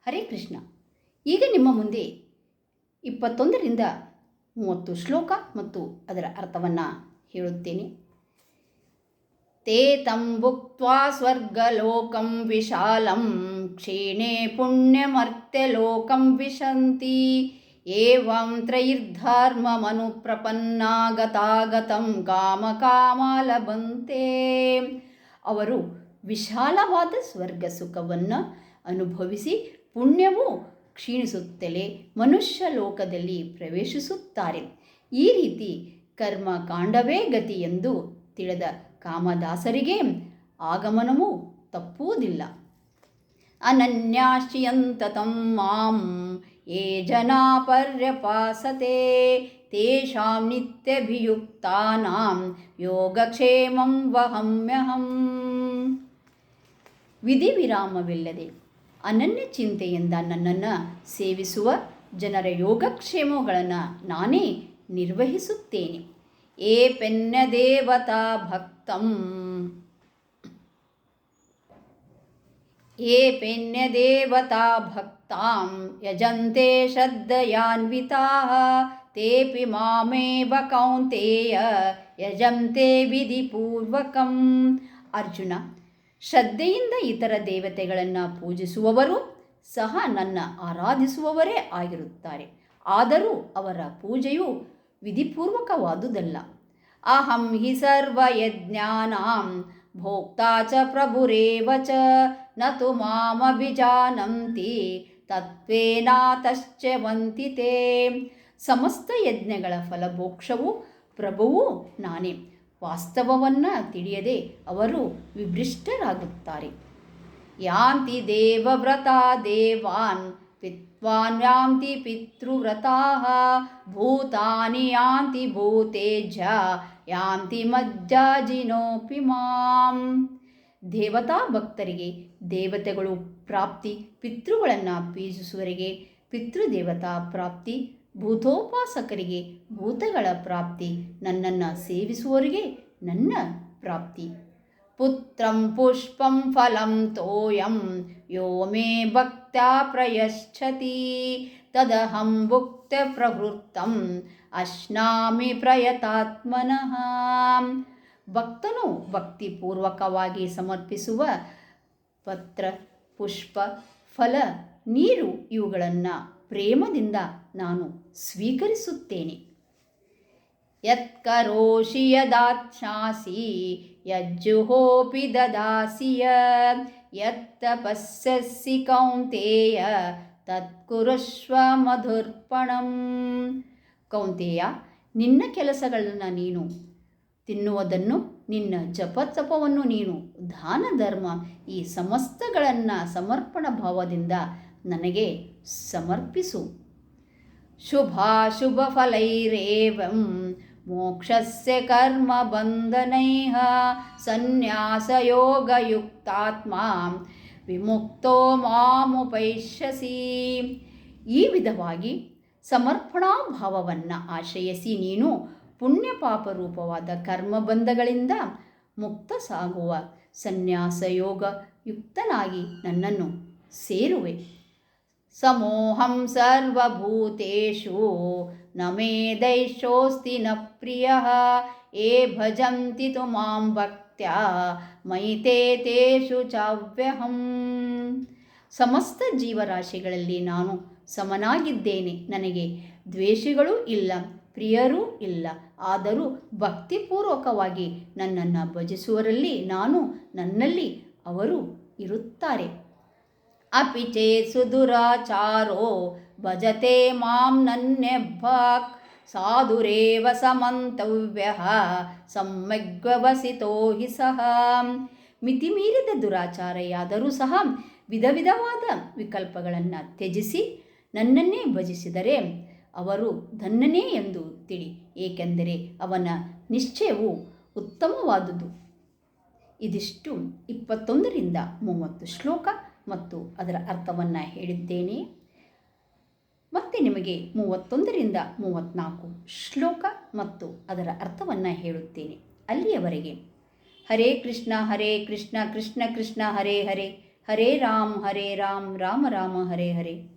ಹರೇ ಕೃಷ್ಣ. ಈಗ ನಿಮ್ಮ ಮುಂದೆ 21ರಿಂದ 30 ಶ್ಲೋಕ ಮತ್ತು ಅದರ ಅರ್ಥವನ್ನು ಹೇಳುತ್ತೇನೆ. ತೇ ತಂ ಭುಕ್ತ್ವಾ ಸ್ವರ್ಗಲೋಕಂ ವಿಶಾಲಂ ಕ್ಷೀಣೇ ಪುಣ್ಯಮರ್ತ್ಯಲೋಕಂ ವಿಶಂತಿ ಏವಂ ತ್ರೈರ್ಧರ್ಮಮನುಪ್ರಪನ್ನಾ ಗತಾಗತಂ ಕಾಮಕಾಮಲಭಂತೆ. ಅವರು ವಿಶಾಲವಾದ ಸ್ವರ್ಗ ಸುಖವನ್ನು ಅನುಭವಿಸಿ ಪುಣ್ಯವು ಕ್ಷೀಣಿಸುತ್ತಲೇ ಮನುಷ್ಯ ಲೋಕದಲ್ಲಿ ಪ್ರವೇಶಿಸುತ್ತಾರೆ. ಈ ರೀತಿ ಕರ್ಮಕಾಂಡವೇ ಗತಿ ಎಂದು ತಿಳಿದ ಕಾಮದಾಸರಿಗೆ ಆಗಮನವೂ ತಪ್ಪುವುದಿಲ್ಲ. ಅನನ್ಯಾಶ್ಚಿಯಂತತಂ ಮಾಂ ಯೇ ಜನಾ ಪರ್ಯಪಾಸತೆ ತೇಷಾಂ ನಿತ್ಯಭಿಯುಕ್ತಾನಾಂ ಯೋಗಕ್ಷೇಮಂ ವಹಮ್ಯಹಂ. ವಿಧಿವಿರಾಮವಿಲ್ಲದೆ ಅನನ್ಯ ಚಿಂತೆಯಿಂದ ನನ್ನನ್ನು ಸೇವಿಸುವ ಜನರ ಯೋಗಕ್ಷೇಮಗಳನ್ನು ನಾನೇ ನಿರ್ವಹಿಸುತ್ತೇನೆ. ಏ ಪೆನ್ಯದೇವತಾ ಭಕ್ತಾಂ ಯಜಂತೆ ಶ್ರದ್ಧಯಾನ್ವಿತಾಃ ತೇಪಿ ಮಾಮೇವ ಕೌಂತೇಯ ಯಜಂತೆ ವಿಧಿಪೂರ್ವಕಂ. ಅರ್ಜುನ, ಶ್ರದ್ಧೆಯಿಂದ ಇತರ ದೇವತೆಗಳನ್ನು ಪೂಜಿಸುವವರು ಸಹ ನನ್ನ ಆರಾಧಿಸುವವರೇ ಆಗಿರುತ್ತಾರೆ. ಆದರೂ ಅವರ ಪೂಜೆಯು ವಿಧಿಪೂರ್ವಕವಾದುದಲ್ಲ. ಅಹಂ ಹಿ ಸರ್ವಯಜ್ಞಾನಾಂ ಭೋಕ್ತಾ ಚ ಪ್ರಭುರೇವ ಚ ನ ತು ಮಾಮಭಿಜಾನಂತಿ ತತ್ವೇನಾತಶ್ಚ್ಯವಂತಿ ತೇ. ಸಮಸ್ತ ಯಜ್ಞಗಳ ಫಲಭೋಕ್ಷವು ಪ್ರಭುವು ನಾನೇ. ವಾಸ್ತವವನ್ನು ತಿಳಿಯದೆ ಅವರು ವಿಭ್ರಷ್ಟರಾಗುತ್ತಾರೆ. ಯಾಂತಿ ದೇವವ್ರತಾ ದೇವಾನ್ ಪಿತ್ವಾನ್ ಯಾಂತಿ ಪಿತೃವ್ರತಾಃ ಭೂತಾನಿ ಯಾಂತಿ ಭೂತೇಜ್ಯ ಯಾಂತಿ ಮಜ್ಜಾಜಿನೋಪಿ ಮಾಂ. ದೇವತಾ ಭಕ್ತರಿಗೆ ದೇವತೆಗಳು ಪ್ರಾಪ್ತಿ, ಪಿತೃಗಳನ್ನು ಪೂಜಿಸುವವರಿಗೆ ಪಿತೃದೇವತಾ ಪ್ರಾಪ್ತಿ, ಭೂತೋಪಾಸಕರಿಗೆ ಭೂತಗಳ ಪ್ರಾಪ್ತಿ, ನನ್ನನ್ನು ಸೇವಿಸುವವರಿಗೆ ನನ್ನ ಪ್ರಾಪ್ತಿ. ಪುತ್ರಂ ಪುಷ್ಪಂ ಫಲಂ ತೋಯಂ ಯೋ ಮೇ ಭಕ್ತ್ಯಾ ಪ್ರಯಚ್ಛತಿ ತದಹಂ ಭುಕ್ತ್ಯ ಪ್ರವೃತ್ತಂ ಅಶ್ನಾಮಿ ಪ್ರಯತಾತ್ಮನಃ. ಭಕ್ತನು ಭಕ್ತಿಪೂರ್ವಕವಾಗಿ ಸಮರ್ಪಿಸುವ ಪತ್ರ, ಪುಷ್ಪ, ಫಲ, ನೀರು ಇವುಗಳನ್ನು ಪ್ರೇಮದಿಂದ ನಾನು ಸ್ವೀಕರಿಸುತ್ತೇನೆ. ಯತ್ಕರೋಷಿ ಯದಾಚ್ಛಾಸಿ ಯಜ್ಜುಹೋಪಿ ದದಾಸಿ ಯತ್ತಪಸ್ಯಸಿ ಕೌಂತೇಯ ತತ್ಕುರುಷ್ವ ಮಧುರ್ಪಣಂ. ಕೌಂತೇಯ, ನಿನ್ನ ಕೆಲಸಗಳನ್ನು ನೀನು ತಿನ್ನುವುದನ್ನು, ನಿನ್ನ ಜಪತಪವನ್ನು ನೀನು ದಾನ ಧರ್ಮ ಈ ಸಮಸ್ತಗಳನ್ನು ಸಮರ್ಪಣ ಭಾವದಿಂದ ನನಗೆ ಸಮರ್ಪಿಸು. ಶುಭಾಶುಭ ಫಲೈರೇವಂ ಮೋಕ್ಷಸ್ಯ ಕರ್ಮ ಬಂಧನೈಃ ಸನ್ಯಾಸಯೋಗಯುಕ್ತಾತ್ಮ ವಿಮುಕ್ತೋ ಮಾಮುಪೈಷ್ಯಸಿ. ಈ ವಿಧವಾಗಿ ಸಮರ್ಪಣಾ ಭಾವವನ್ನು ಆಶ್ರಯಿಸಿ ನೀನು ಪುಣ್ಯ ಪಾಪರೂಪವಾದ ಕರ್ಮಬಂಧಗಳಿಂದ ಮುಕ್ತ ಸಾಗುವ ಸನ್ಯಾಸಯೋಗ ಯುಕ್ತನಾಗಿ ನನ್ನನ್ನು ಸೇರುವೆ. ಸಮೋಹಂ ಸರ್ವಭೂತೇಷು ನ ಮೇ ದೈಶೋಸ್ತಿ ನ ಪ್ರಿಯಃ ಯೇ ಭಜಂತಿ ತು ಮಾಂ ಭಕ್ತ್ಯಾ ಮಯಿ ತೇ ತೇಷು ಚಾವ್ಯಹಂ. ಸಮಸ್ತ ಜೀವರಾಶಿಗಳಲ್ಲಿ ನಾನು ಸಮನಾಗಿದ್ದೇನೆ. ನನಗೆ ದ್ವೇಷಿಗಳೂ ಇಲ್ಲ, ಪ್ರಿಯರೂ ಇಲ್ಲ. ಆದರೂ ಭಕ್ತಿಪೂರ್ವಕವಾಗಿ ನನ್ನನ್ನು ಭಜಿಸುವರಲ್ಲಿ ನಾನು, ನನ್ನಲ್ಲಿ ಅವರು ಇರುತ್ತಾರೆ. ಅಪಿ ಚೇತ್ ಸುದುರಾಚಾರೋ ಭಜತೆ ಮಾಂ ನನ್ಯಭಾಕ್ ಸಾಧುರೇವ ಸಮಂತವ್ಯಃ ಸಮ್ಯಗ್ವಸಿತೋ ಹಿ ಸಹ. ಮಿತಿಮೀರಿದ ದುರಾಚಾರಿಯಾದರೂ ಸಹ ವಿಧ ವಿಧವಾದ ವಿಕಲ್ಪಗಳನ್ನು ತ್ಯಜಿಸಿ ನನ್ನನ್ನೇ ಭಜಿಸಿದರೆ ಅವರು ಧನ್ಯನೇ ಎಂದು ತಿಳಿ, ಏಕೆಂದರೆ ಅವನ ನಿಶ್ಚಯವು ಉತ್ತಮವಾದುದು. ಇದಿಷ್ಟು 21ರಿಂದ 30 ಶ್ಲೋಕ ಮತ್ತು ಅದರ ಅರ್ಥವನ್ನು ಹೇಳಿದ್ದೇನೆ. ಮತ್ತೆ ನಿಮಗೆ 31ರಿಂದ 34 ಶ್ಲೋಕ ಮತ್ತು ಅದರ ಅರ್ಥವನ್ನು ಹೇಳುತ್ತೇನೆ. ಅಲ್ಲಿಯವರೆಗೆ ಹರೇ ಕೃಷ್ಣ ಕೃಷ್ಣ ಕೃಷ್ಣ ಹರೇ ಹರೇ, ಹರೇ ರಾಮ್ ರಾಮ ರಾಮ ಹರೇ ಹರೇ.